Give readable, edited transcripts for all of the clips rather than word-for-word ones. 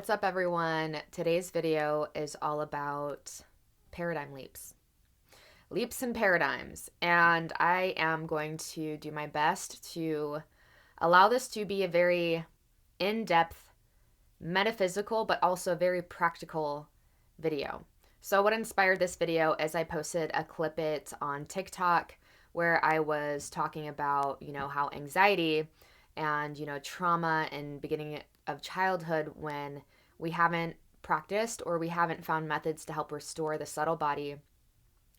What's up, everyone? Today's video is all about paradigm leaps. Leaps and paradigms. And I am going to do my best to allow this to be a very in depth, metaphysical, but also very practical video. So, what inspired this video is I posted a clip it on TikTok where I was talking about, how anxiety and, trauma and beginning of childhood when we haven't practiced or we haven't found methods to help restore the subtle body,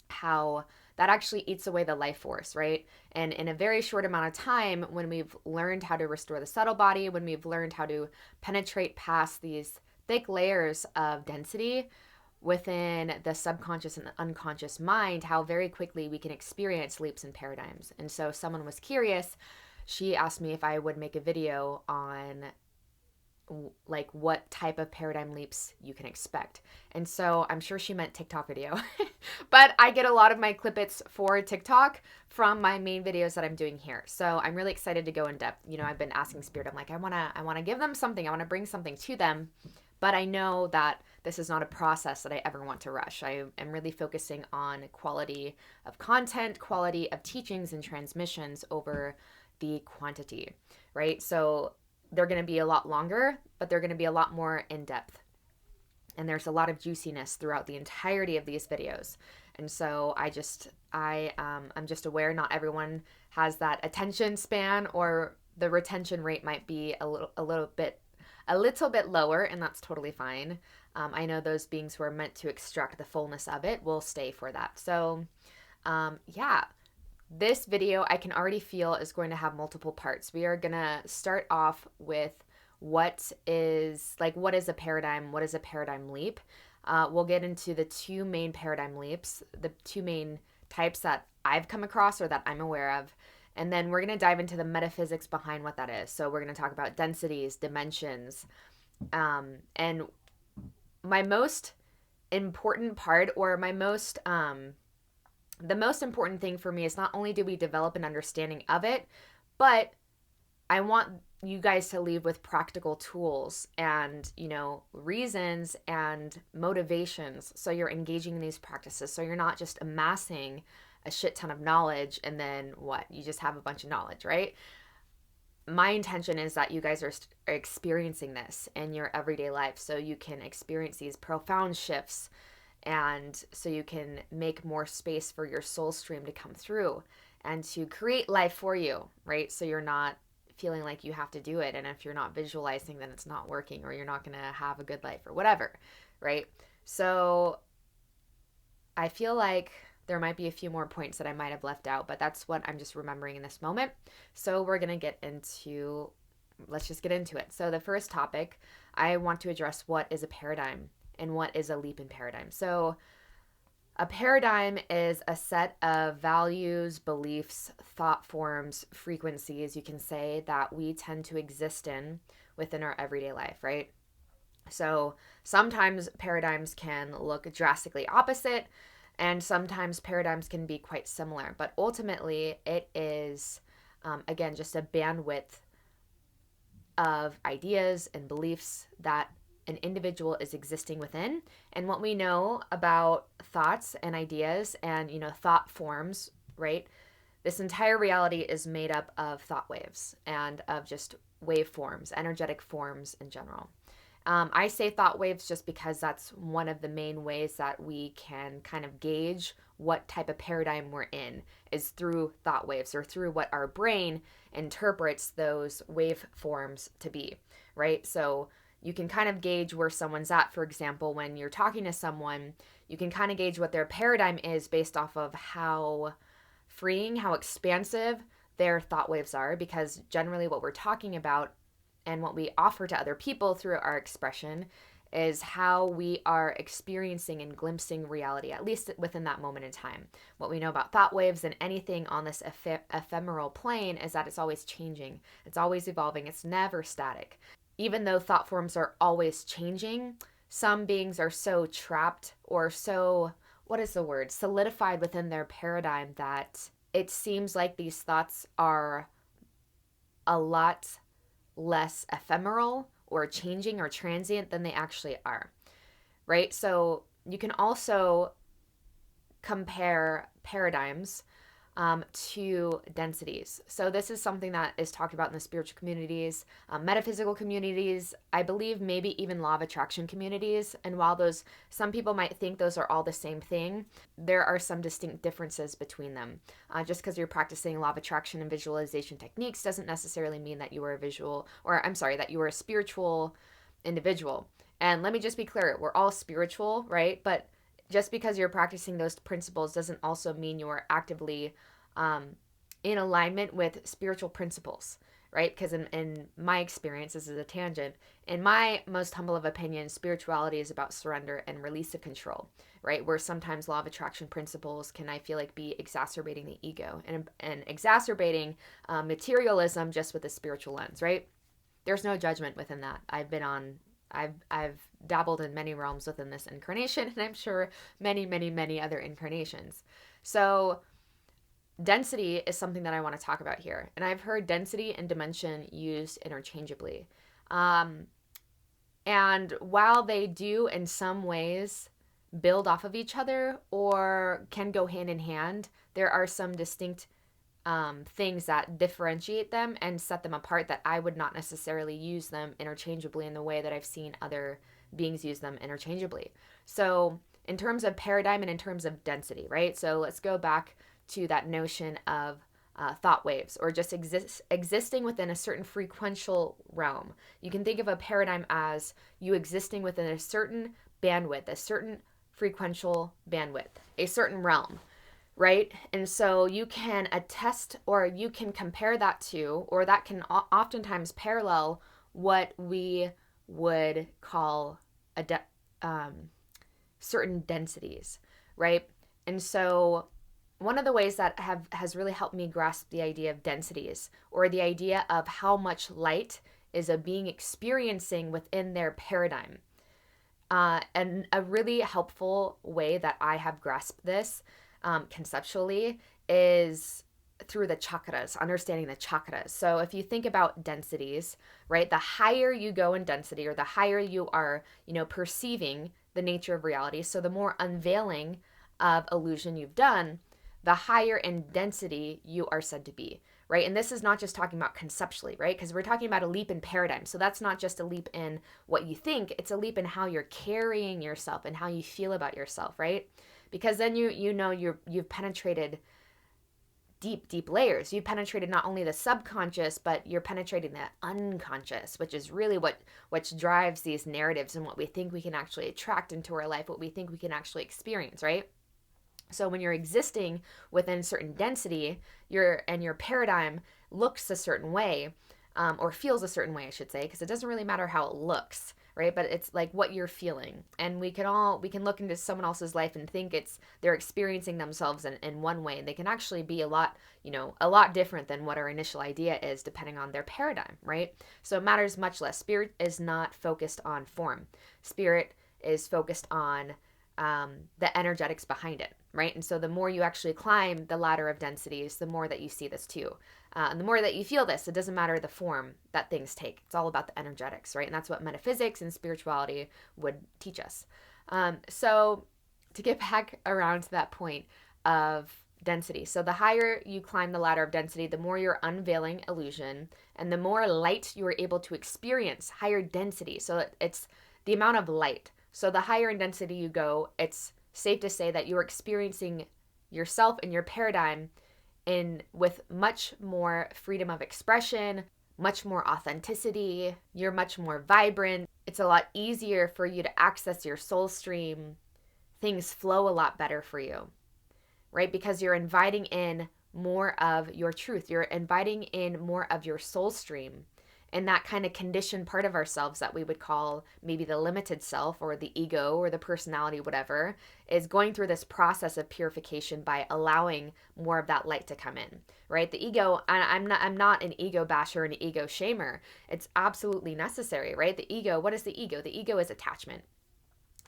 how that actually eats away the life force, right? And in a very short amount of time, when we've learned how to restore the subtle body, when we've learned how to penetrate past these thick layers of density within the subconscious and the unconscious mind, how very quickly we can experience leaps and paradigms. And so someone was curious. She asked me if I would make a video on like what type of paradigm leaps you can expect. And so I'm sure she meant TikTok video. But I get a lot of my clippets for TikTok from my main videos that I'm doing here. So I'm really excited to go in depth. I've been asking Spirit, I'm like, I want to give them something. I want to bring something to them. But I know that this is not a process that I ever want to rush. I am really focusing on quality of content, quality of teachings and transmissions over the quantity, right? So they're going to be a lot longer, but they're going to be a lot more in depth. And there's a lot of juiciness throughout the entirety of these videos. And so I'm just aware not everyone has that attention span, or the retention rate might be a little bit lower, and that's totally fine. I know those beings who are meant to extract the fullness of it will stay for that. So, yeah, this video I can already feel is going to have multiple parts. We are going to start off with what is a paradigm, what is a paradigm leap. We'll get into the two main paradigm leaps, the two main types that I've come across or that I'm aware of. And then we're going to dive into the metaphysics behind what that is. So we're going to talk about densities, dimensions, and my most important part, or the most important thing for me, is not only do we develop an understanding of it, but I want you guys to leave with practical tools and, reasons and motivations. So you're engaging in these practices. So you're not just amassing a shit ton of knowledge and then what? You just have a bunch of knowledge, right? My intention is that you guys are experiencing this in your everyday life so you can experience these profound shifts, and so you can make more space for your soul stream to come through and to create life for you, right? So you're not feeling like you have to do it, and if you're not visualizing, then it's not working, or you're not going to have a good life or whatever, right? So I feel like there might be a few more points that I might have left out, but that's what I'm just remembering in this moment. So let's just get into it. So the first topic, I want to address what is a paradigm and what is a leap in paradigm. So a paradigm is a set of values, beliefs, thought forms, frequencies, you can say, that we tend to exist in within our everyday life, right? So sometimes paradigms can look drastically opposite, and sometimes paradigms can be quite similar. But ultimately, it is, again, just a bandwidth of ideas and beliefs that an individual is existing within. And what we know about thoughts and ideas and, thought forms, right? This entire reality is made up of thought waves and of just waveforms, energetic forms in general. I say thought waves just because that's one of the main ways that we can kind of gauge what type of paradigm we're in, is through thought waves, or through what our brain interprets those waveforms to be, right? So you can kind of gauge where someone's at. For example, when you're talking to someone, you can kind of gauge what their paradigm is based off of how freeing, how expansive their thought waves are, because generally what we're talking about and what we offer to other people through our expression is how we are experiencing and glimpsing reality, at least within that moment in time. What we know about thought waves and anything on this ephemeral plane is that it's always changing, it's always evolving, it's never static. Even though thought forms are always changing, some beings are so trapped, or so, solidified within their paradigm, that it seems like these thoughts are a lot less ephemeral, or changing or transient than they actually are, right? So you can also compare paradigms to densities. So this is something that is talked about in the spiritual communities, metaphysical communities, I believe maybe even law of attraction communities. And while some people might think those are all the same thing, there are some distinct differences between them. Just because you're practicing law of attraction and visualization techniques doesn't necessarily mean that you are that you are a spiritual individual. And let me just be clear, we're all spiritual, right? But just because you're practicing those principles doesn't also mean you are actively in alignment with spiritual principles, right? Because in my experience, this is a tangent, in my most humble of opinions, spirituality is about surrender and release of control, right? Where sometimes law of attraction principles can, I feel like, be exacerbating the ego and exacerbating materialism just with a spiritual lens, right? There's no judgment within that. I've dabbled in many realms within this incarnation, and I'm sure many, many, many other incarnations. So density is something that I want to talk about here. And I've heard density and dimension used interchangeably. And while they do in some ways build off of each other or can go hand in hand, there are some distinct things that differentiate them and set them apart that I would not necessarily use them interchangeably in the way that I've seen other beings use them interchangeably. So in terms of paradigm and in terms of density, right? So let's go back to that notion of thought waves or just existing within a certain frequential realm. You can think of a paradigm as you existing within a certain bandwidth, a certain frequential bandwidth, a certain realm, right? And so you can attest or you can compare that to, or that can oftentimes parallel what we would call certain densities, right? And so one of the ways that has really helped me grasp the idea of densities, or the idea of how much light is a being experiencing within their paradigm, and a really helpful way that I have grasped this conceptually is through the chakras, understanding the chakras. So if you think about densities, right, the higher you go in density, or the higher you are, perceiving the nature of reality, so the more unveiling of illusion you've done, the higher in density you are said to be, right? And this is not just talking about conceptually, right? Because we're talking about a leap in paradigm. So that's not just a leap in what you think, it's a leap in how you're carrying yourself and how you feel about yourself, right? Because then you've penetrated deep layers. You've penetrated not only the subconscious, but you're penetrating the unconscious, which is really what drives these narratives and what we think we can actually attract into our life, what we think we can actually experience, right? So when you're existing within certain density, your paradigm looks a certain way, or feels a certain way, I should say, because it doesn't really matter how it looks, right? But it's like what you're feeling. And we can look into someone else's life and think they're experiencing themselves in one way, and they can actually be a lot different than what our initial idea is, depending on their paradigm, right? So it matters much less. Spirit is not focused on form. Spirit is focused on the energetics behind it, right? And so the more you actually climb the ladder of densities, the more that you see this too. And the more that you feel this, it doesn't matter the form that things take. It's all about the energetics, right? And that's what metaphysics and spirituality would teach us. So to get back around to that point of density. So the higher you climb the ladder of density, the more you're unveiling illusion, and the more light you are able to experience, higher density. So it's the amount of light. So the higher in density you go, it's safe to say that you're experiencing yourself and your paradigm with much more freedom of expression, much more authenticity. You're much more vibrant. It's a lot easier for you to access your soul stream. Things flow a lot better for you, right? Because you're inviting in more of your truth. You're inviting in more of your soul stream. And that kind of conditioned part of ourselves that we would call maybe the limited self or the ego or the personality, whatever, is going through this process of purification by allowing more of that light to come in, right? The ego, I'm not an ego basher and an ego shamer. It's absolutely necessary, right? The ego, what is the ego? The ego is attachment,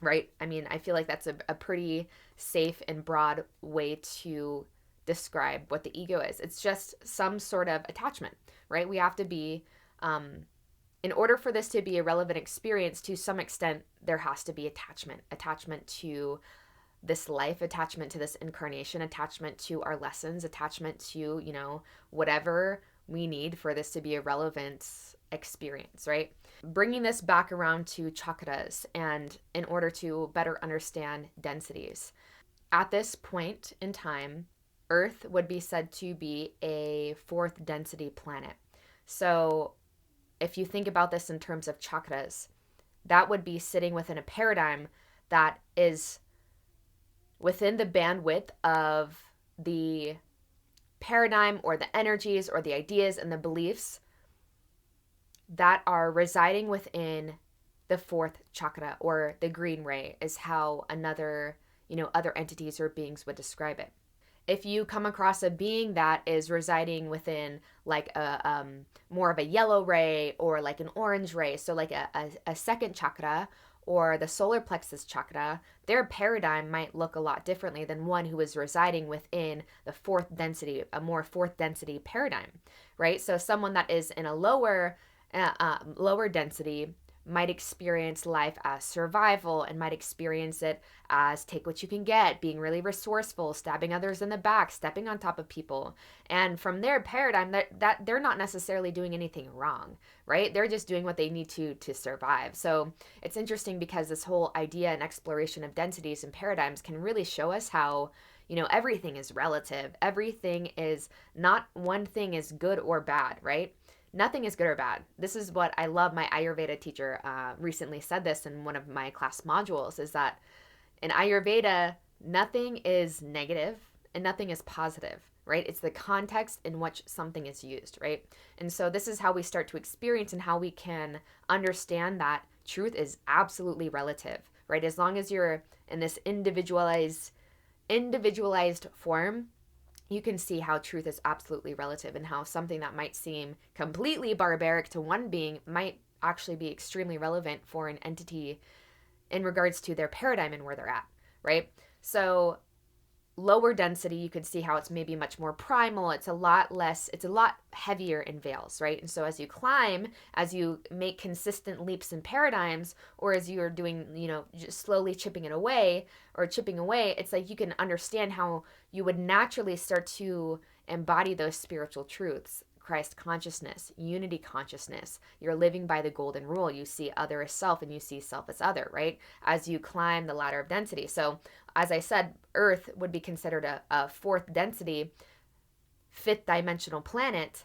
right? I mean, I feel like that's a pretty safe and broad way to describe what the ego is. It's just some sort of attachment, right? We have to be in order for this to be a relevant experience, to some extent, there has to be attachment to this life, attachment to this incarnation, attachment to our lessons, attachment to, whatever we need for this to be a relevant experience, right? Bringing this back around to chakras and in order to better understand densities. At this point in time, Earth would be said to be a fourth density planet. So if you think about this in terms of chakras, that would be sitting within a paradigm that is within the bandwidth of the paradigm or the energies or the ideas and the beliefs that are residing within the fourth chakra, or the green ray is how other entities or beings would describe it. If you come across a being that is residing within like a more of a yellow ray or like an orange ray, so like a second chakra or the solar plexus chakra, their paradigm might look a lot differently than one who is residing within the fourth density, a more fourth density paradigm, right? So someone that is in a lower density might experience life as survival and might experience it as take what you can get, being really resourceful, stabbing others in the back, stepping on top of people. And from their paradigm, that they're not necessarily doing anything wrong, right? They're just doing what they need to survive. So it's interesting because this whole idea and exploration of densities and paradigms can really show us how everything is relative. Everything is not one thing is good or bad, right? Nothing is good or bad. This is what I love. My Ayurveda teacher recently said this in one of my class modules, is that in Ayurveda, nothing is negative and nothing is positive, right? It's the context in which something is used, right? And so this is how we start to experience and how we can understand that truth is absolutely relative, right? As long as you're in this individualized form, you can see how truth is absolutely relative and how something that might seem completely barbaric to one being might actually be extremely relevant for an entity in regards to their paradigm and where they're at, right? So lower density, you can see how it's maybe much more primal. It's a lot heavier in veils, right? And so as you climb, as you make consistent leaps in paradigms, or as you're doing, just slowly chipping away, it's like you can understand how you would naturally start to embody those spiritual truths. Christ consciousness, unity consciousness. You're living by the golden rule. You see other as self and you see self as other, right? As you climb the ladder of density. So as I said, Earth would be considered a fourth density, fifth dimensional planet.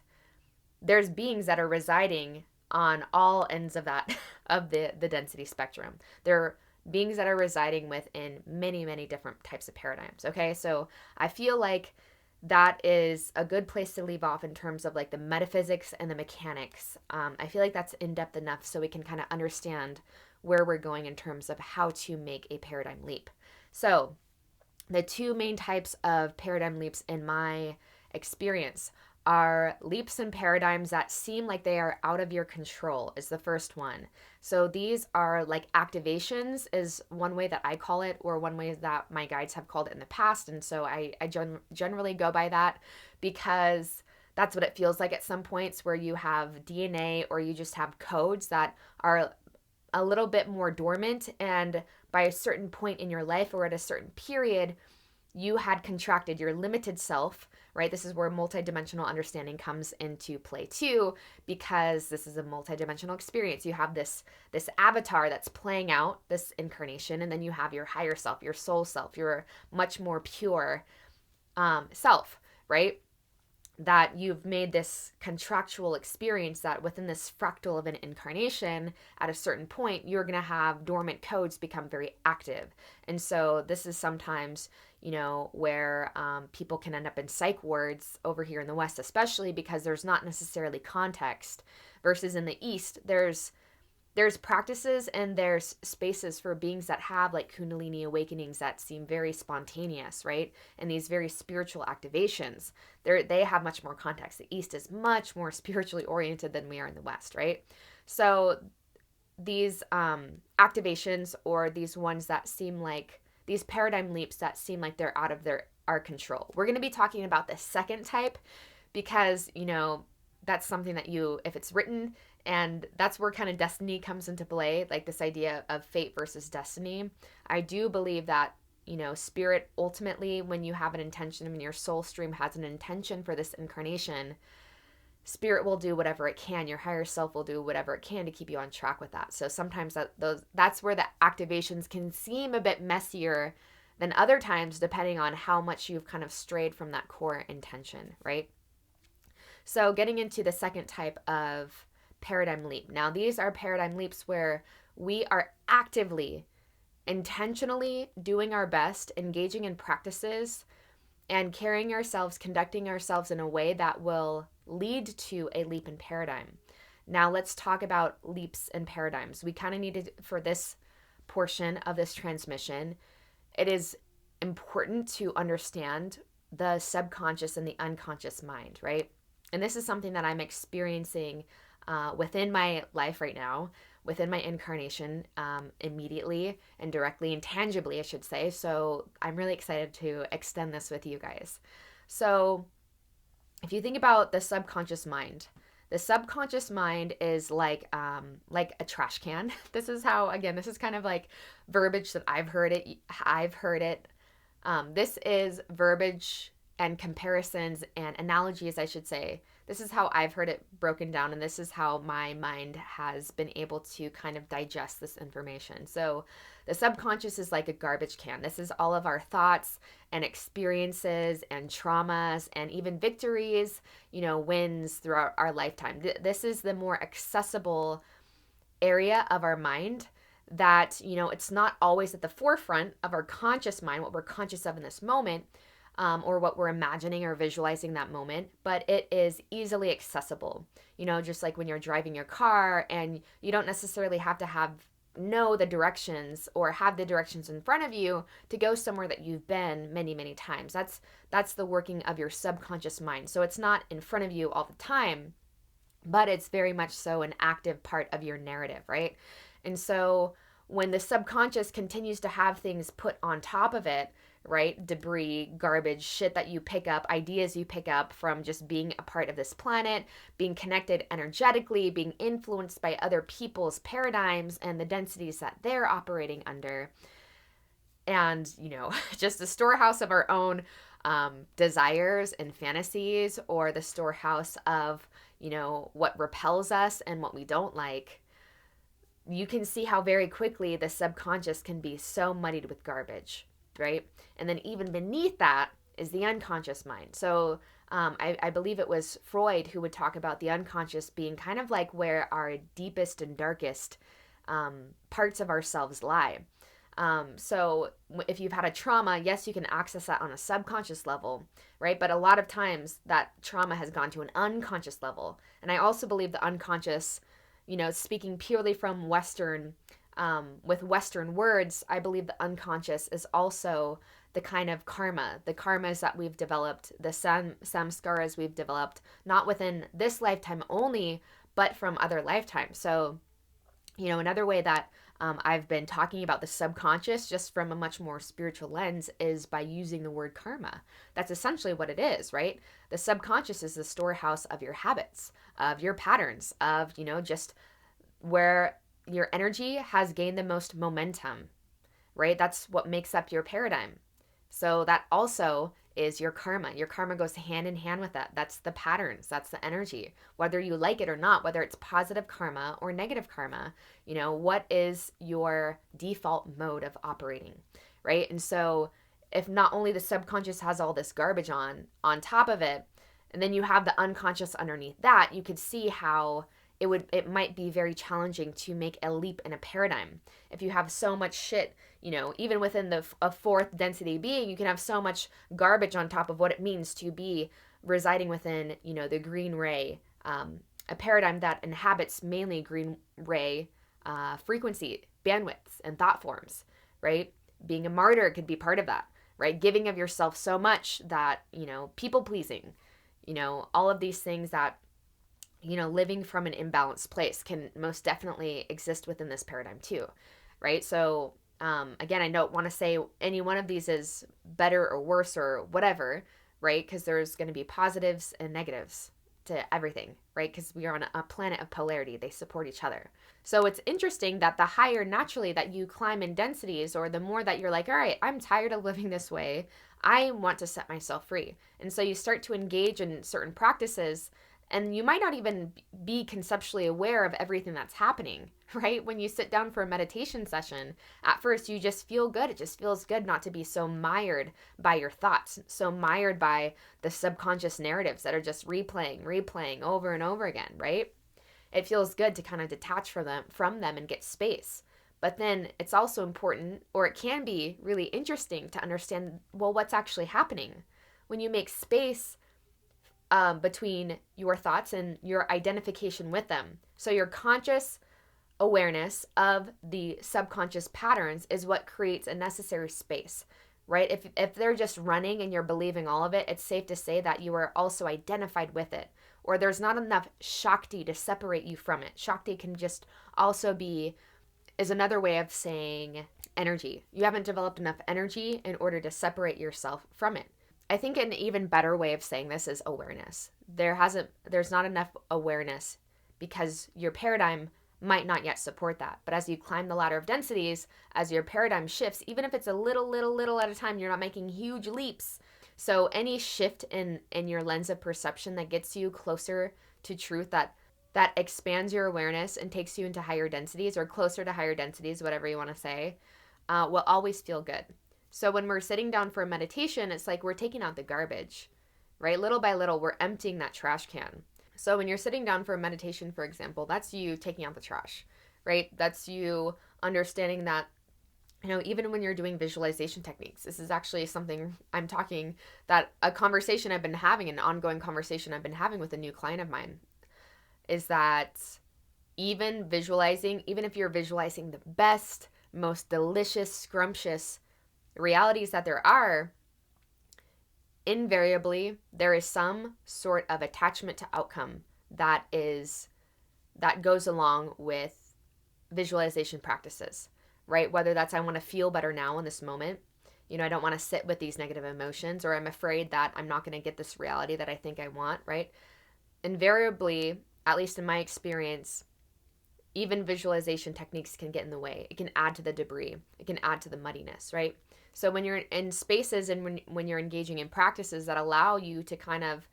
There's beings that are residing on all ends of that, of the density spectrum. There are beings that are residing within many, many different types of paradigms, okay? So I feel like that is a good place to leave off in terms of like the metaphysics and the mechanics. I feel like that's in-depth enough so we can kind of understand where we're going in terms of how to make a paradigm leap. So the two main types of paradigm leaps in my experience are leaps and paradigms that seem like they are out of your control is the first one. So these are like activations is one way that I call it, or one way that my guides have called it in the past. And so I generally go by that because that's what it feels like at some points, where you have DNA or you just have codes that are a little bit more dormant, and by a certain point in your life or at a certain period, you had contracted your limited self, right? This is where multidimensional understanding comes into play too, because this is a multidimensional experience. You have this avatar that's playing out this incarnation, and then you have your higher self, your soul self, your much more pure self, right? That you've made this contractual experience that within this fractal of an incarnation, at a certain point, you're going to have dormant codes become very active. And so this is sometimes, where people can end up in psych wards over here in the West, especially because there's not necessarily context, versus in the East, there's practices and there's spaces for beings that have like Kundalini awakenings that seem very spontaneous, right? And these very spiritual activations, they have much more context. The East is much more spiritually oriented than we are in the West, right? So these activations, or these ones that seem like these paradigm leaps that seem like they're out of our control. We're going to be talking about the second type because, that's something that if it's written And that's where kind of destiny comes into play, like this idea of fate versus destiny. I do believe that, spirit ultimately, when you have an intention, when your soul stream has an intention for this incarnation, spirit will do whatever it can. Your higher self will do whatever it can to keep you on track with that. So sometimes that's where the activations can seem a bit messier than other times, depending on how much you've kind of strayed from that core intention, right? So getting into the second type of paradigm leap. Now, these are paradigm leaps where we are actively, intentionally doing our best, engaging in practices, and carrying ourselves, conducting ourselves in a way that will lead to a leap in paradigm. Now, let's talk about leaps and paradigms. We kind of needed, for this portion of this transmission, it is important to understand the subconscious and the unconscious mind, right? And this is something that I'm experiencing within my life right now, within my incarnation, immediately and directly and tangibly, I should say. So I'm really excited to extend this with you guys. So if you think about the subconscious mind, the subconscious mind is like a trash can. This is how, again, this is kind of like verbiage that I've heard it. This is verbiage and comparisons and analogies, I should say. This is how I've heard it broken down, and this is how my mind has been able to kind of digest this information. So the subconscious is like a garbage can. This is all of our thoughts and experiences and traumas and even victories, wins throughout our lifetime. This is the more accessible area of our mind that, it's not always at the forefront of our conscious mind, what we're conscious of in this moment, or what we're imagining or visualizing that moment, but it is easily accessible. Just like when you're driving your car and you don't necessarily have to know the directions or have the directions in front of you to go somewhere that you've been many, many times. That's the working of your subconscious mind. So it's not in front of you all the time, but it's very much so an active part of your narrative, right? And so when the subconscious continues to have things put on top of it, right? Debris, garbage, shit that you pick up, ideas you pick up from just being a part of this planet, being connected energetically, being influenced by other people's paradigms and the densities that they're operating under. And, just the storehouse of our own desires and fantasies, or the storehouse of, what repels us and what we don't like. You can see how very quickly the subconscious can be so muddied with garbage, right? And then even beneath that is the unconscious mind. So I believe it was Freud who would talk about the unconscious being kind of like where our deepest and darkest parts of ourselves lie. So if you've had a trauma, yes, you can access that on a subconscious level, right? But a lot of times that trauma has gone to an unconscious level. And I also believe the unconscious, speaking purely from Western, with Western words, I believe the unconscious is also the kind of the karmas that we've developed, the samskaras we've developed, not within this lifetime only, but from other lifetimes. So, another way that I've been talking about the subconscious just from a much more spiritual lens is by using the word karma. That's essentially what it is, right? The subconscious is the storehouse of your habits, of your patterns, of, just where your energy has gained the most momentum, right? That's what makes up your paradigm. So that also is your karma. Your karma goes hand in hand with that. That's the patterns. That's the energy. Whether you like it or not, whether it's positive karma or negative karma, what is your default mode of operating, right? And so if not only the subconscious has all this garbage on top of it, and then you have the unconscious underneath that, you could see how it might be very challenging to make a leap in a paradigm. If you have so much shit, even within a fourth density being, you can have so much garbage on top of what it means to be residing within, the green ray, a paradigm that inhabits mainly green ray frequency, bandwidths, and thought forms, right? Being a martyr could be part of that, right? Giving of yourself so much that, people pleasing, all of these things that, living from an imbalanced place can most definitely exist within this paradigm too, right? So, again, I don't want to say any one of these is better or worse or whatever, right? Because there's going to be positives and negatives to everything, right? Because we are on a planet of polarity. They support each other. So it's interesting that the higher naturally that you climb in densities, or the more that you're like, all right, I'm tired of living this way. I want to set myself free. And so you start to engage in certain practices, and you might not even be conceptually aware of everything that's happening, right? When you sit down for a meditation session, at first you just feel good. It just feels good not to be so mired by your thoughts, so mired by the subconscious narratives that are just replaying over and over again, right? It feels good to kind of detach from them and get space. But then it's also important, or it can be really interesting to understand, well, what's actually happening when you make space between your thoughts and your identification with them. So your conscious awareness of the subconscious patterns is what creates a necessary space, right? If they're just running and you're believing all of it, it's safe to say that you are also identified with it, or there's not enough Shakti to separate you from it. Shakti can just also is another way of saying energy. You haven't developed enough energy in order to separate yourself from it. I think an even better way of saying this is awareness. There's not enough awareness because your paradigm might not yet support that. But as you climb the ladder of densities, as your paradigm shifts, even if it's a little at a time, you're not making huge leaps. So any shift in your lens of perception that gets you closer to truth, that expands your awareness and takes you into higher densities, or closer to higher densities, whatever you want to say, will always feel good. So when we're sitting down for a meditation, it's like we're taking out the garbage, right? Little by little, we're emptying that trash can. So when you're sitting down for a meditation, for example, that's you taking out the trash, right? That's you understanding that, even when you're doing visualization techniques, this is actually something a conversation I've been having, an ongoing conversation I've been having with a new client of mine, is that even if you're visualizing the best, most delicious, scrumptious realities that there are, invariably there is some sort of attachment to outcome that goes along with visualization practices, right? Whether that's, I want to feel better now in this moment, I don't want to sit with these negative emotions, or I'm afraid that I'm not going to get this reality that I think I want, right? Invariably, at least in my experience, even visualization techniques can get in the way. It can add to the debris. It can add to the muddiness, right? So when you're in spaces and when you're engaging in practices that allow you to kind of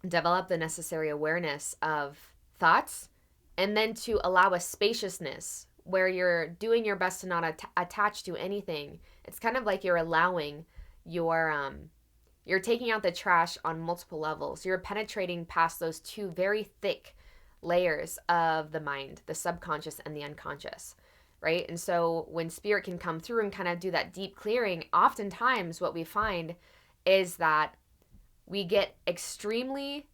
develop the necessary awareness of thoughts, and then to allow a spaciousness where you're doing your best to not attach to anything, it's kind of like you're allowing you're taking out the trash on multiple levels. You're penetrating past those two very thick layers of the mind, the subconscious and the unconscious, right? And so when spirit can come through and kind of do that deep clearing, oftentimes what we find is that we get extremely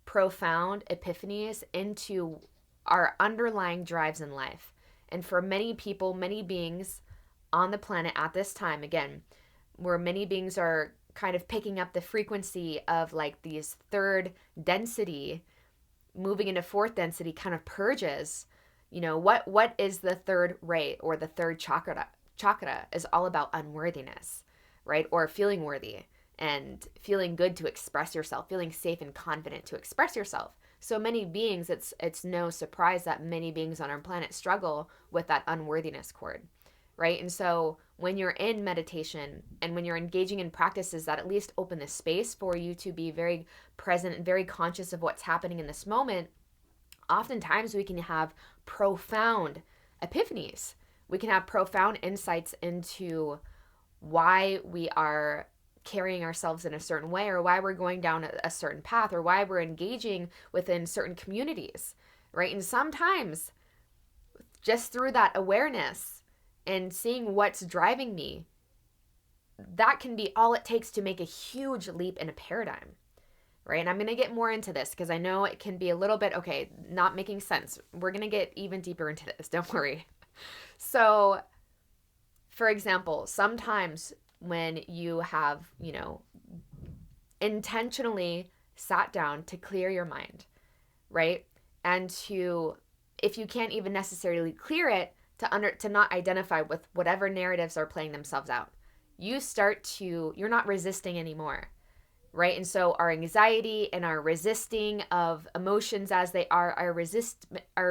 profound epiphanies into our underlying drives in life. And for many people, many beings on the planet at this time, again, where many beings are kind of picking up the frequency of like these third density, moving into fourth density kind of purges. What is the third ray, or the third chakra? Chakra is all about unworthiness, right? Or feeling worthy and feeling good to express yourself, feeling safe and confident to express yourself. So many beings, it's no surprise that many beings on our planet struggle with that unworthiness cord, right? And so when you're in meditation and when you're engaging in practices that at least open the space for you to be very present and very conscious of what's happening in this moment, oftentimes we can have profound epiphanies. We can have profound insights into why we are carrying ourselves in a certain way, or why we're going down a certain path, or why we're engaging within certain communities, right? And sometimes just through that awareness and seeing what's driving me, that can be all it takes to make a huge leap in a paradigm, right? And I'm going to get more into this because I know it can be a little bit, not making sense. We're going to get even deeper into this. Don't worry. So, for example, sometimes when you have, intentionally sat down to clear your mind, right? And if you can't even necessarily clear it, to not identify with whatever narratives are playing themselves out. You're not resisting anymore. right? And so our anxiety and our resisting of emotions as they are, our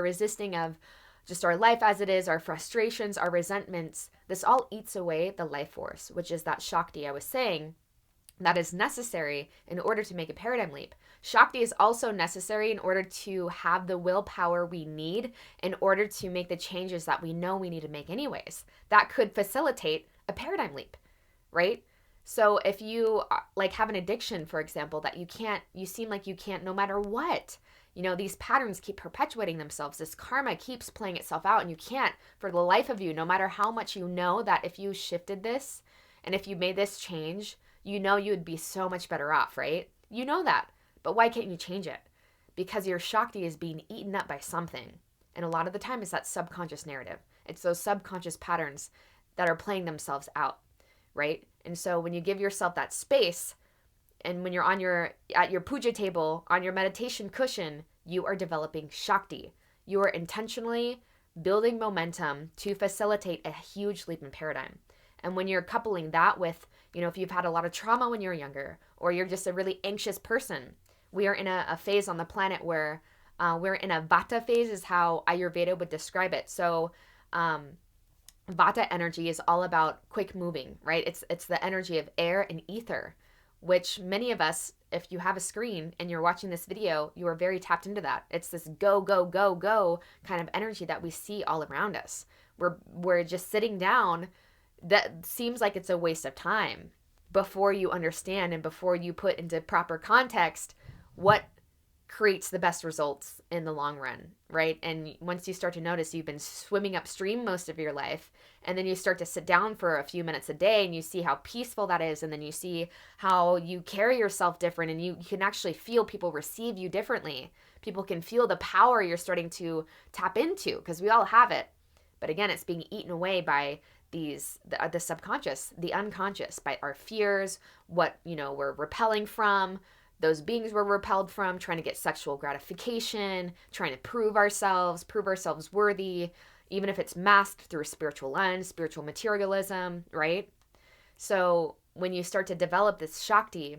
resisting of just our life as it is, our frustrations, our resentments, this all eats away the life force, which is that Shakti I was saying that is necessary in order to make a paradigm leap. Shakti is also necessary in order to have the willpower we need in order to make the changes that we know we need to make anyways. That could facilitate a paradigm leap, right? So if you like have an addiction, for example, that you seem like you can't no matter what, these patterns keep perpetuating themselves. This karma keeps playing itself out and you can't for the life of you, no matter how much you know that if you shifted this and if you made this change, you would be so much better off, right? You know that. But why can't you change it? Because your Shakti is being eaten up by something. And a lot of the time it's that subconscious narrative. It's those subconscious patterns that are playing themselves out, right? And so when you give yourself that space and when you're at your puja table, on your meditation cushion, you are developing Shakti. You are intentionally building momentum to facilitate a huge leap in paradigm. And when you're coupling that with, if you've had a lot of trauma when you're younger, or you're just a really anxious person, we are in a phase on the planet where we're in a Vata phase is how Ayurveda would describe it. So Vata energy is all about quick moving, right? It's the energy of air and ether, which many of us, if you have a screen and you're watching this video, you are very tapped into that. It's this go, go, go, go kind of energy that we see all around us. We're just sitting down. That seems like it's a waste of time before you understand and before you put into proper context what creates the best results in the long run, right? And once you start to notice you've been swimming upstream most of your life, and then you start to sit down for a few minutes a day and you see how peaceful that is, and then you see how you carry yourself different, and you can actually feel people receive you differently. People can feel the power you're starting to tap into, because we all have it. But again, it's being eaten away by the subconscious, the unconscious, by our fears, what we're repelling from, those beings we're repelled from, trying to get sexual gratification, trying to prove ourselves worthy, even if it's masked through a spiritual lens, spiritual materialism, right? So when you start to develop this Shakti,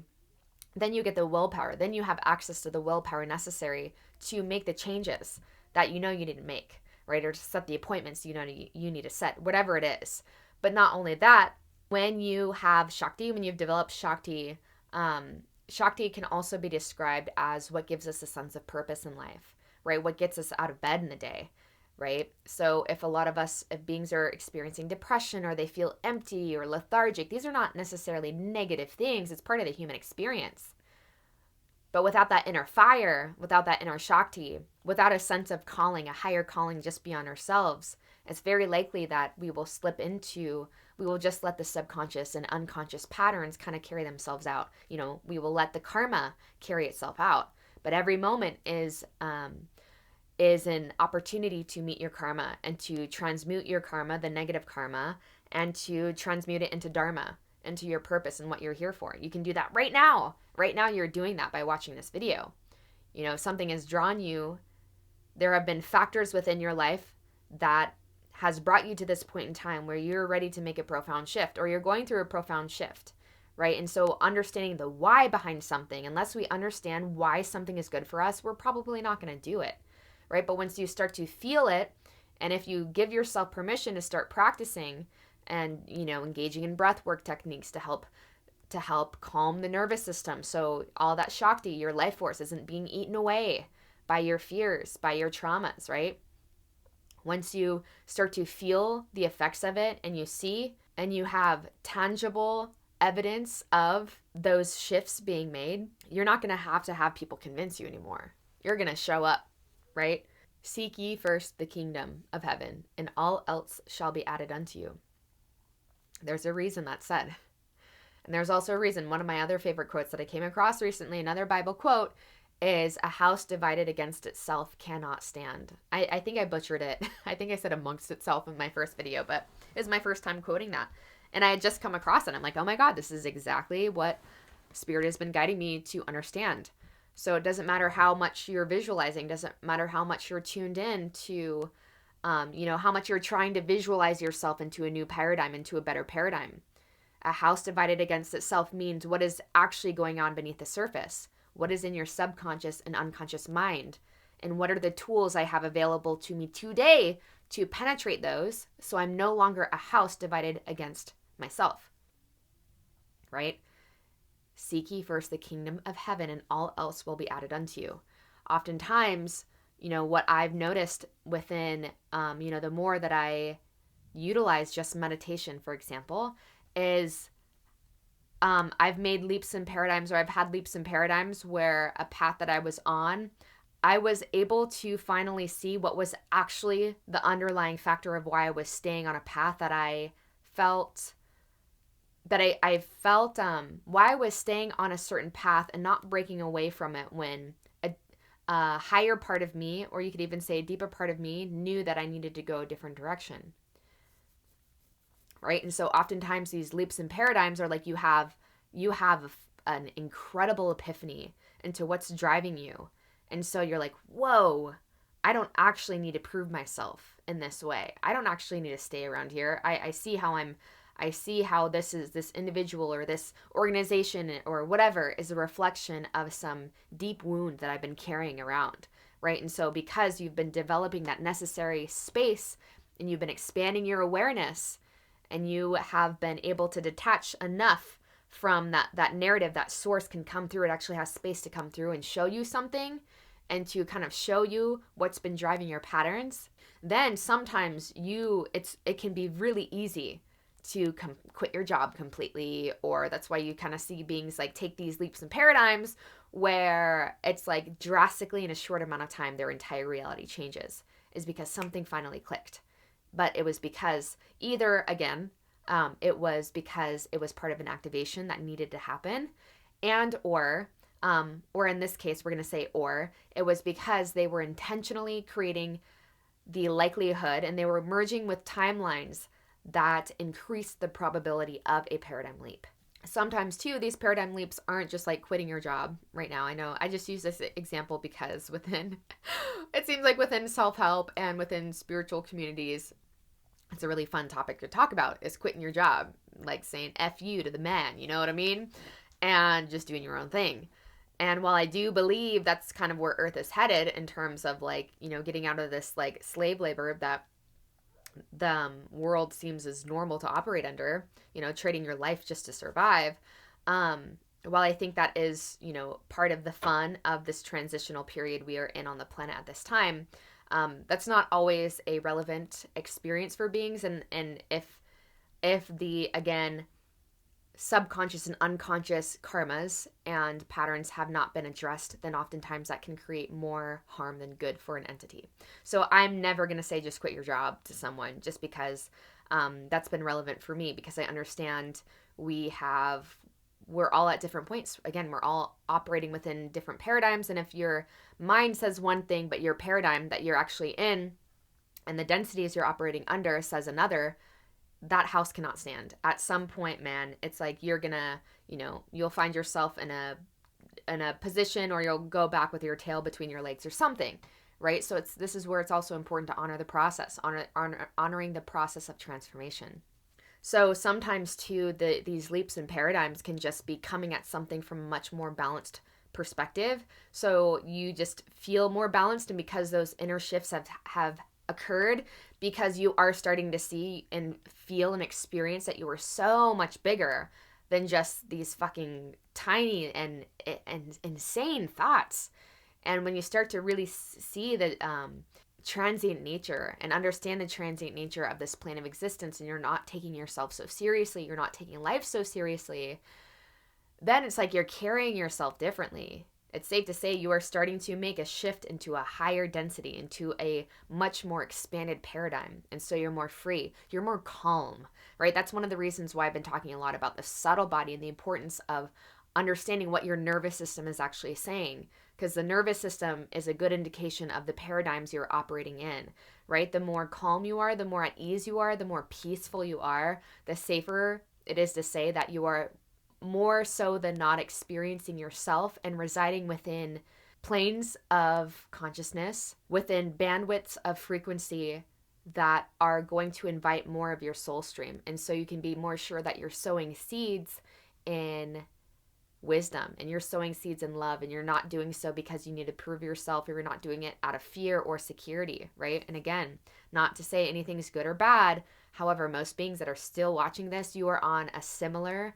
then you get the willpower. Then you have access to the willpower necessary to make the changes that you need to make, right? Or to set the appointments you need to set, whatever it is. But not only that, when you have Shakti, when you've developed Shakti, Shakti can also be described as what gives us a sense of purpose in life, right? What gets us out of bed in the day, right? So if beings are experiencing depression, or they feel empty or lethargic, these are not necessarily negative things. It's part of the human experience. But without that inner fire, without that inner Shakti, without a sense of calling, a higher calling just beyond ourselves, it's very likely that we will just let the subconscious and unconscious patterns kind of carry themselves out. We will let the karma carry itself out. But every moment is an opportunity to meet your karma and to transmute your karma, the negative karma, and to transmute it into dharma, into your purpose and what you're here for. You can do that right now. Right now you're doing that by watching this video. If something has drawn you, there have been factors within your life that has brought you to this point in time where you're ready to make a profound shift, or you're going through a profound shift, right? And so understanding the why behind something, unless we understand why something is good for us, we're probably not going to do it, right? But once you start to feel it, and if you give yourself permission to start practicing and, engaging in breath work techniques to help calm the nervous system, so all that Shakti, your life force, isn't being eaten away by your fears, by your traumas, right? Once you start to feel the effects of it and you see and you have tangible evidence of those shifts being made, you're not going to have people convince you anymore. You're going to show up, right? Seek ye first the kingdom of heaven, and all else shall be added unto you. There's a reason that's said. And there's also a reason. One of my other favorite quotes that I came across recently, another Bible quote, is a house divided against itself cannot stand. I think I butchered it. I think I said amongst itself in my first video, but it's my first time quoting that. And I had just come across it. I'm like, oh my God, this is exactly what Spirit has been guiding me to understand. So it doesn't matter how much you're visualizing, doesn't matter how much you're tuned in to, how much you're trying to visualize yourself into a new paradigm, into a better paradigm. A house divided against itself means what is actually going on beneath the surface, what is in your subconscious and unconscious mind, and what are the tools I have available to me today to penetrate those so I'm no longer a house divided against myself, right? Seek ye first the kingdom of heaven, and all else will be added unto you. Oftentimes, what I've noticed within, the more that I utilize just meditation, for example, is I've made leaps in paradigms, or I've had leaps in paradigms where a path that I was on, I was able to finally see what was actually the underlying factor of why I was staying on a path that I felt why I was staying on a certain path and not breaking away from it when a higher part of me, or you could even say a deeper part of me, knew that I needed to go a different direction. Right? And so oftentimes these leaps and paradigms are like you have an incredible epiphany into what's driving you. And so you're like, whoa, I don't actually need to prove myself in this way. I don't actually need to stay around here. I see how this individual or this organization or whatever is a reflection of some deep wound that I've been carrying around, right? And so because you've been developing that necessary space and you've been expanding your awareness and you have been able to detach enough from that narrative, that source can come through, it actually has space to come through and show you something and to kind of show you what's been driving your patterns, then sometimes it can be really easy to quit your job completely. Or that's why you kind of see beings like take these leaps and paradigms where it's like drastically in a short amount of time their entire reality changes, is because something finally clicked. But it was because either, again, it was because it was part of an activation that needed to happen, and or in this case, we're going to say it was because they were intentionally creating the likelihood and they were merging with timelines that increased the probability of a paradigm leap. Sometimes, too, these paradigm leaps aren't just like quitting your job right now. I know I just use this example because it seems like within self-help and within spiritual communities, it's a really fun topic to talk about, is quitting your job, like saying F you to the man, you know what I mean? And just doing your own thing. And while I do believe that's kind of where Earth is headed in terms of like, getting out of this like slave labor that the world seems as normal to operate under, trading your life just to survive. While I think that is, part of the fun of this transitional period we are in on the planet at this time, that's not always a relevant experience for beings. And if the, again, subconscious and unconscious karmas and patterns have not been addressed, then oftentimes that can create more harm than good for an entity. So I'm never going to say just quit your job to someone just because that's been relevant for me, because I understand we're all at different points. Again, we're all operating within different paradigms. And if your mind says one thing, but your paradigm that you're actually in and the densities you're operating under says another, that house cannot stand. At some point, man, it's like you're gonna, you'll find yourself in a position, or you'll go back with your tail between your legs or something, right? So this is where it's also important to honor the process, honoring the process of transformation. So sometimes too, these leaps and paradigms can just be coming at something from a much more balanced perspective. So you just feel more balanced, and because those inner shifts have occurred, because you are starting to see and feel and experience that you were so much bigger than just these fucking tiny and insane thoughts. And when you start to really see the transient nature and understand the transient nature of this plane of existence, and you're not taking yourself so seriously, you're not taking life so seriously, then it's like you're carrying yourself differently. It's safe to say you are starting to make a shift into a higher density, into a much more expanded paradigm. And so you're more free, you're more calm, right? That's one of the reasons why I've been talking a lot about the subtle body and the importance of understanding what your nervous system is actually saying, because the nervous system is a good indication of the paradigms you're operating in, right? The more calm you are, the more at ease you are, the more peaceful you are, the safer it is to say that you are more so than not experiencing yourself and residing within planes of consciousness, within bandwidths of frequency that are going to invite more of your soul stream. And so you can be more sure that you're sowing seeds in wisdom and you're sowing seeds in love, and you're not doing so because you need to prove yourself, or you're not doing it out of fear or security, right? And again, not to say anything's good or bad. However, most beings that are still watching this, you are on a similar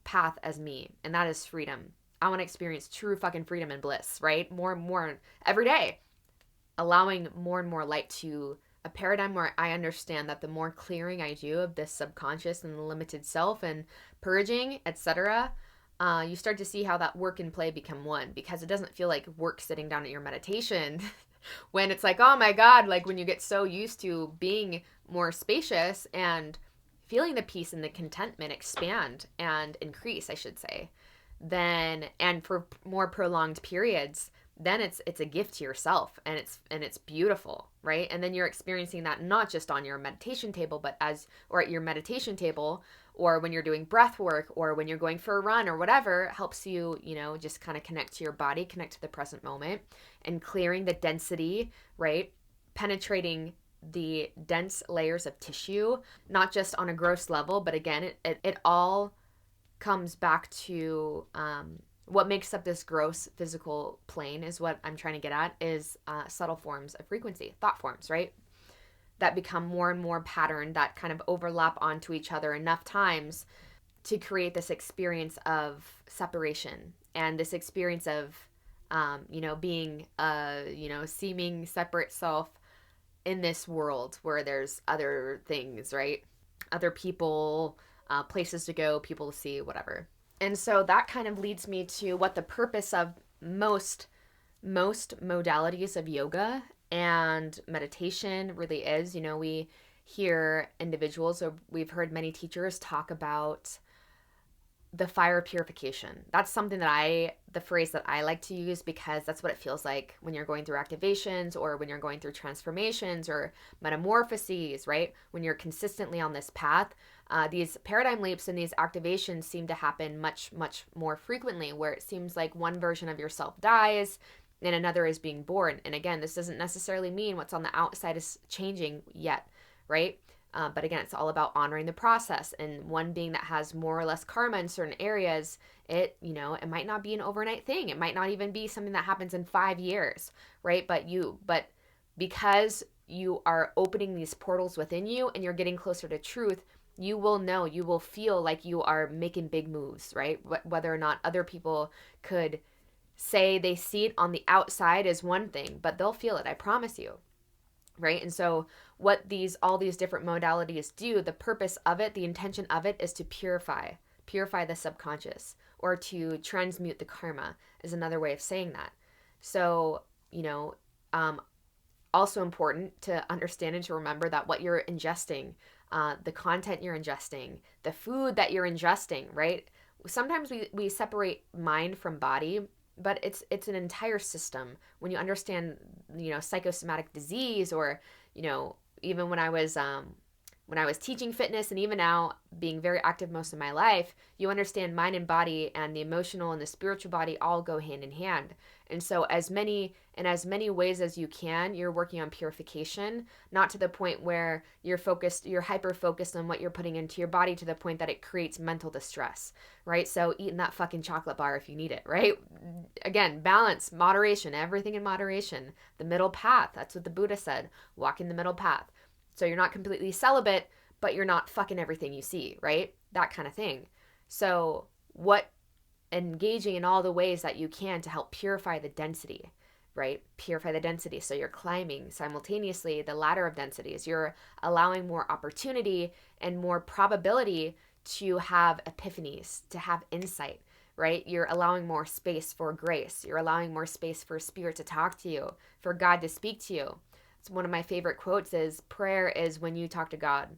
path as me, and that is freedom. I want to experience true fucking freedom and bliss, right? More and more every day, allowing more and more light to a paradigm where I understand that the more clearing I do of this subconscious and the limited self and purging, etc., you start to see how that work and play become one, because it doesn't feel like work sitting down at your meditation when it's like, oh my God, like when you get so used to being more spacious and feeling the peace and the contentment expand and increase, I should say, then, and for more prolonged periods, then it's a gift to yourself, and it's beautiful, right? And then you're experiencing that not just on your meditation table, but or at your meditation table, or when you're doing breath work, or when you're going for a run or whatever, helps you, just kind of connect to your body, connect to the present moment, and clearing the density, right? Penetrating the dense layers of tissue, not just on a gross level, but again, it all comes back to what makes up this gross physical plane, is what I'm trying to get at, is subtle forms of frequency, thought forms, right? That become more and more patterned, that kind of overlap onto each other enough times to create this experience of separation, and this experience of, being a, seeming separate self in this world where there's other things, right? Other people, places to go, people to see, whatever. And so that kind of leads me to what the purpose of most modalities of yoga and meditation really is. We hear individuals, or we've heard many teachers talk about the fire purification. That's something the phrase that I like to use, because that's what it feels like when you're going through activations, or when you're going through transformations or metamorphoses, right? When you're consistently on this path, these paradigm leaps and these activations seem to happen much, much more frequently, where it seems like one version of yourself dies and another is being born. And again, this doesn't necessarily mean what's on the outside is changing yet, right? But again, it's all about honoring the process. And one being that has more or less karma in certain areas, it might not be an overnight thing. It might not even be something that happens in 5 years, right? But because you are opening these portals within you and you're getting closer to truth, you will feel like you are making big moves, right? Whether or not other people could say they see it on the outside is one thing, but they'll feel it, I promise you. Right? And so what all these different modalities do, the purpose of it, the intention of it, is to purify the subconscious, or to transmute the karma, is another way of saying that. So, also important to understand and to remember that what you're ingesting, the content you're ingesting, the food that you're ingesting, right? Sometimes we separate mind from body, but it's an entire system. When you understand, psychosomatic disease, or, even when I was teaching fitness, and even now being very active most of my life, you understand mind and body and the emotional and the spiritual body all go hand in hand. And so as many ways as you can, you're working on purification, not to the point where you're hyper focused on what you're putting into your body to the point that it creates mental distress, right? So eating that fucking chocolate bar if you need it, right? Again, balance, moderation, everything in moderation. The middle path, that's what the Buddha said, walking the middle path. So you're not completely celibate, but you're not fucking everything you see, right? That kind of thing. So engaging in all the ways that you can to help purify the density, right? Purify the density. So you're climbing simultaneously the ladder of densities. You're allowing more opportunity and more probability to have epiphanies, to have insight, right? You're allowing more space for grace. You're allowing more space for spirit to talk to you, for God to speak to you. It's one of my favorite quotes is, prayer is when you talk to God.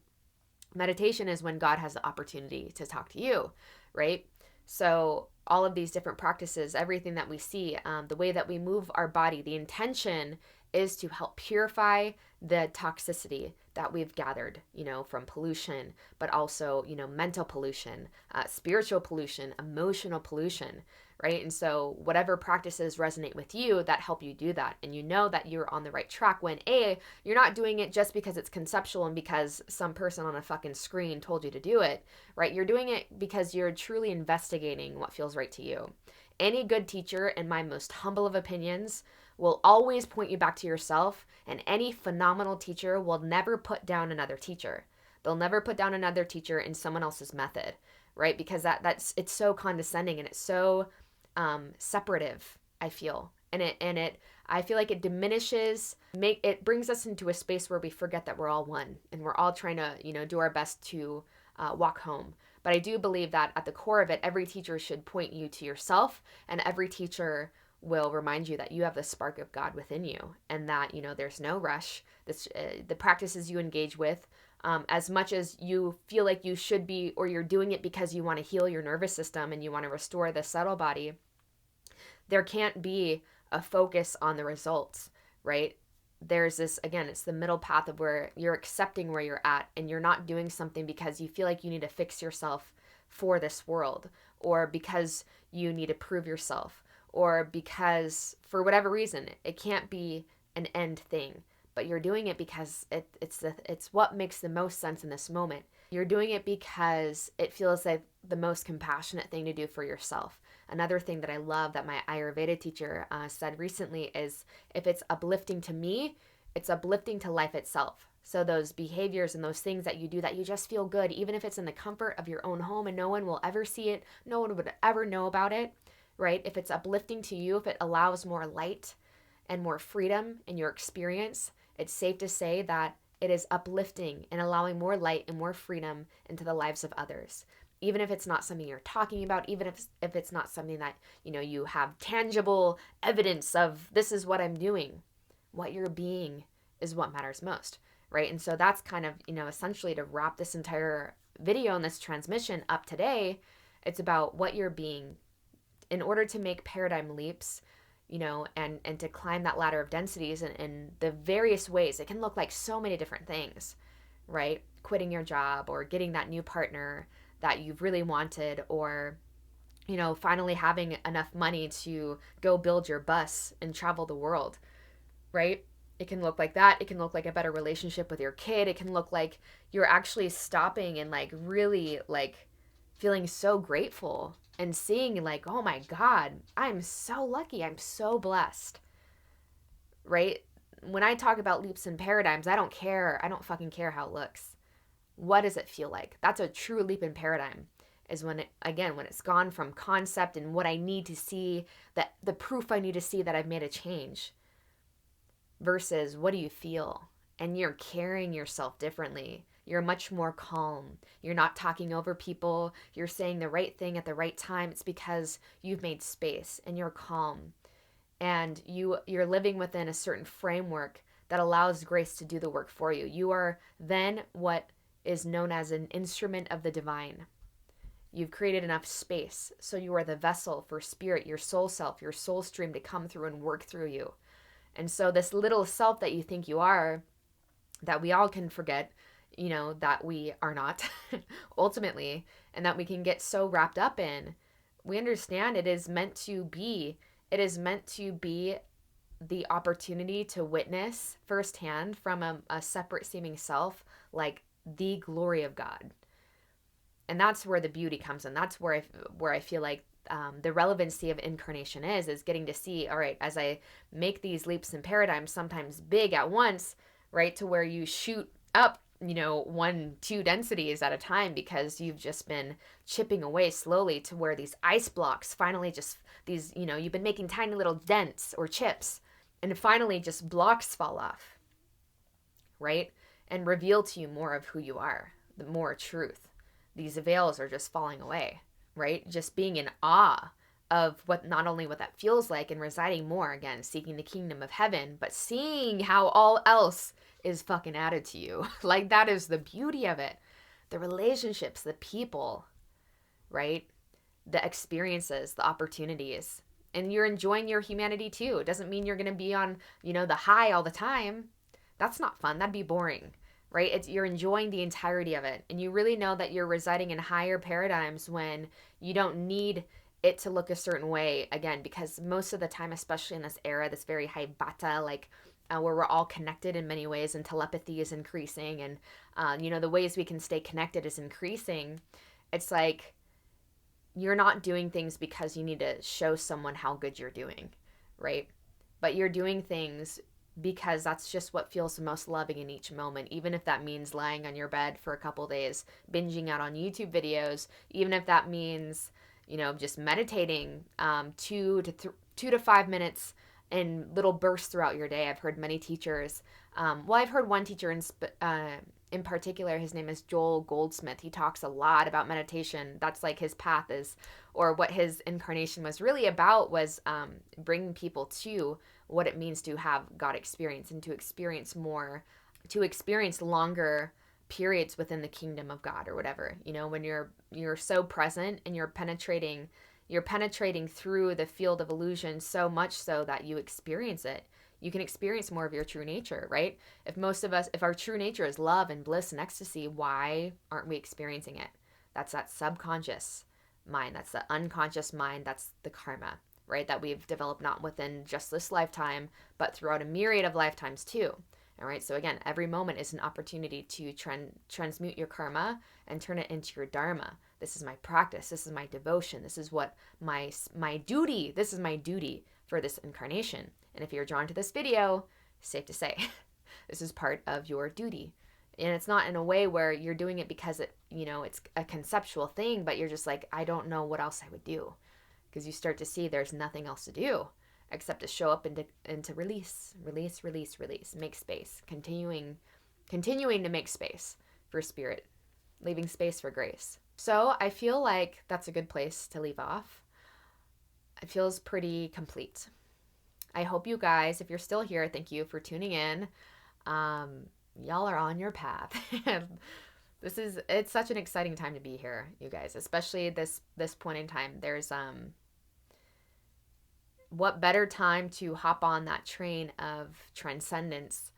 Meditation is when God has the opportunity to talk to you, right? So all of these different practices, everything that we see, the way that we move our body, the intention is to help purify the toxicity that we've gathered, from pollution, but also, mental pollution, spiritual pollution, emotional pollution, right? And so whatever practices resonate with you that help you do that, and that you're on the right track when you're not doing it just because it's conceptual and because some person on a fucking screen told you to do it, right? You're doing it because you're truly investigating what feels right to you. Any good teacher, in my most humble of opinions, will always point you back to yourself, and any phenomenal teacher will never put down another teacher. They'll never put down another teacher in someone else's method, right? Because it's so condescending, and it's so separative, I feel. I feel like it diminishes, it brings us into a space where we forget that we're all one, and we're all trying to, do our best to walk home. But I do believe that at the core of it, every teacher should point you to yourself, and every teacher will remind you that you have the spark of God within you, and that, there's no rush. The practices you engage with, as much as you feel like you should be, or you're doing it because you want to heal your nervous system and you want to restore the subtle body, there can't be a focus on the results, right? There's this, again, it's the middle path of where you're accepting where you're at, and you're not doing something because you feel like you need to fix yourself for this world, or because you need to prove yourself, or because for whatever reason. It can't be an end thing, but you're doing it because it's what makes the most sense in this moment. You're doing it because it feels like the most compassionate thing to do for yourself. Another thing that I love that my Ayurveda teacher said recently is, if it's uplifting to me, it's uplifting to life itself. So those behaviors and those things that you do that you just feel good, even if it's in the comfort of your own home and no one will ever see it, no one would ever know about it, right? If it's uplifting to you, if it allows more light and more freedom in your experience, it's safe to say that it is uplifting and allowing more light and more freedom into the lives of others. Even if it's not something you're talking about, even if it's not something that, you have tangible evidence of, this is what I'm doing. What you're being is what matters most, right? And so that's kind of, essentially to wrap this entire video and this transmission up today, it's about what you're being in order to make paradigm leaps, and to climb that ladder of densities in the various ways. It can look like so many different things, right? Quitting your job, or getting that new partner that you've really wanted, or, finally having enough money to go build your bus and travel the world, right? It can look like that. It can look like a better relationship with your kid. It can look like you're actually stopping and really feeling so grateful and seeing oh my God, I'm so lucky. I'm so blessed, right? When I talk about leaps and paradigms, I don't care. I don't fucking care how it looks. What does it feel like? That's a true leap in paradigm, is when it's gone from concept and what I need to see, that the proof I need to see that I've made a change, versus what do you feel? And you're carrying yourself differently. You're much more calm. You're not talking over people. You're saying the right thing at the right time. It's because you've made space and you're calm. And you're living within a certain framework that allows grace to do the work for you. You are then what is known as an instrument of the divine. You've created enough space, so you are the vessel for spirit, your soul self, your soul stream to come through and work through you. And so this little self that you think you are, that we all can forget, that we are not ultimately, and that we can get so wrapped up in, we understand it is meant to be the opportunity to witness firsthand from a separate seeming self, the glory of God. And that's where the beauty comes in. That's where I feel like the relevancy of incarnation is getting to see, all right, as I make these leaps and paradigms, sometimes big at once, right, to where you shoot up, 1-2 densities at a time, because you've just been chipping away slowly to where these ice blocks finally just, you've been making tiny little dents or chips, and finally just blocks fall off, right, and reveal to you more of who you are, the more truth. These veils are just falling away, right? Just being in awe of not only what that feels like, and residing more, again, seeking the kingdom of heaven, but seeing how all else is fucking added to you. That is the beauty of it. The relationships, the people, right? The experiences, the opportunities. and you're enjoying your humanity too. It doesn't mean you're going to be on, the high all the time. That's not fun. That'd be boring, right? You're enjoying the entirety of it. And you really know that you're residing in higher paradigms when you don't need it to look a certain way, again, because most of the time, especially in this era, this very high Vata, like where we're all connected in many ways and telepathy is increasing, and the ways we can stay connected is increasing. It's like you're not doing things because you need to show someone how good you're doing, right? But you're doing things because that's just what feels the most loving in each moment, even if that means lying on your bed for a couple days, binging out on YouTube videos, even if that means, just meditating 2 to 5 minutes in little bursts throughout your day. I've heard many teachers, I've heard one teacher in particular, his name is Joel Goldsmith. He talks a lot about meditation. That's like his path is, or what his incarnation was really about, was bringing people to what it means to have God experience and to experience more, to experience longer periods within the kingdom of God or whatever. When you're so present and you're penetrating through the field of illusion so much so that you experience it. You can experience more of your true nature, right? If our true nature is love and bliss and ecstasy, why aren't we experiencing it? That's that subconscious mind. That's the unconscious mind. That's the karma, right? That we've developed not within just this lifetime, but throughout a myriad of lifetimes too. All right. So again, every moment is an opportunity to transmute your karma and turn it into your dharma. This is my practice. This is my devotion. This is what my duty. This is my duty for this incarnation. And if you're drawn to this video, safe to say, this is part of your duty. And it's not in a way where you're doing it because it's a conceptual thing, but you're just like, I don't know what else I would do. Because you start to see there's nothing else to do except to show up and to release, make space, continuing to make space for spirit, leaving space for grace. So I feel like that's a good place to leave off. It feels pretty complete. I hope you guys, if you're still here, thank you for tuning in. Y'all are on your path. It's such an exciting time to be here, you guys, especially this point in time. There's what better time to hop on that train of transcendence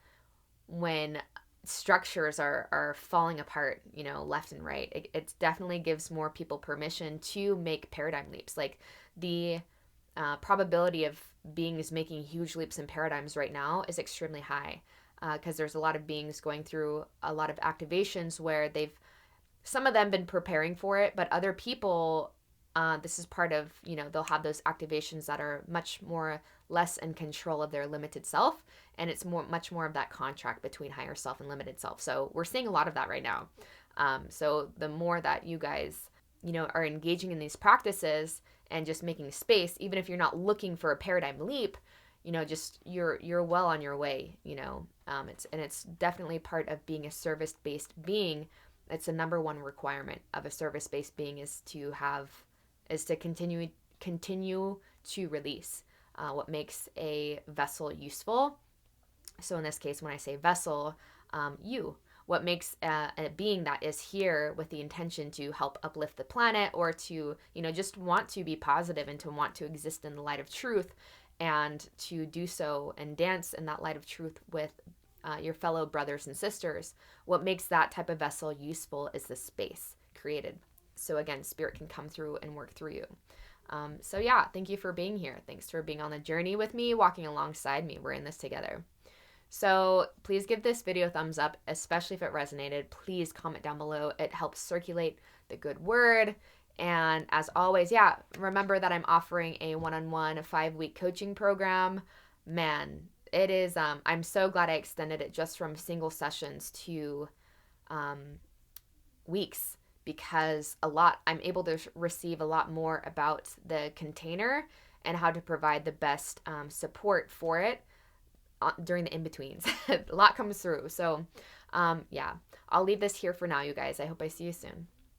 when structures are falling apart, left and right. It definitely gives more people permission to make paradigm leaps. Like the probability of beings making huge leaps in paradigms right now is extremely high, because there's a lot of beings going through a lot of activations where some of them been preparing for it, but other people, this is part of, they'll have those activations that are much more less in control of their limited self, and it's much more of that contract between higher self and limited self. So we're seeing a lot of that right now. So the more that you guys, are engaging in these practices and just making space, even if you're not looking for a paradigm leap, just you're well on your way. It's definitely part of being a service-based being. It's the number one requirement of a service-based being is to continue to release what makes a vessel useful. So in this case, when I say vessel, what makes a being that is here with the intention to help uplift the planet, or to, just want to be positive and to want to exist in the light of truth, and to do so and dance in that light of truth with your fellow brothers and sisters. What makes that type of vessel useful is the space created. So again, spirit can come through and work through you. So yeah, thank you for being here. Thanks for being on the journey with me, walking alongside me. We're in this together. So please give this video a thumbs up, especially if it resonated. Please comment down below. It helps circulate the good word. And as always, remember that I'm offering a one-on-one 5-week coaching program. Man, it is, I'm so glad I extended it just from single sessions to weeks, because I'm able to receive a lot more about the container and how to provide the best support for it during the in-betweens. A lot comes through. So I'll leave this here for now, you guys. I hope I see you soon.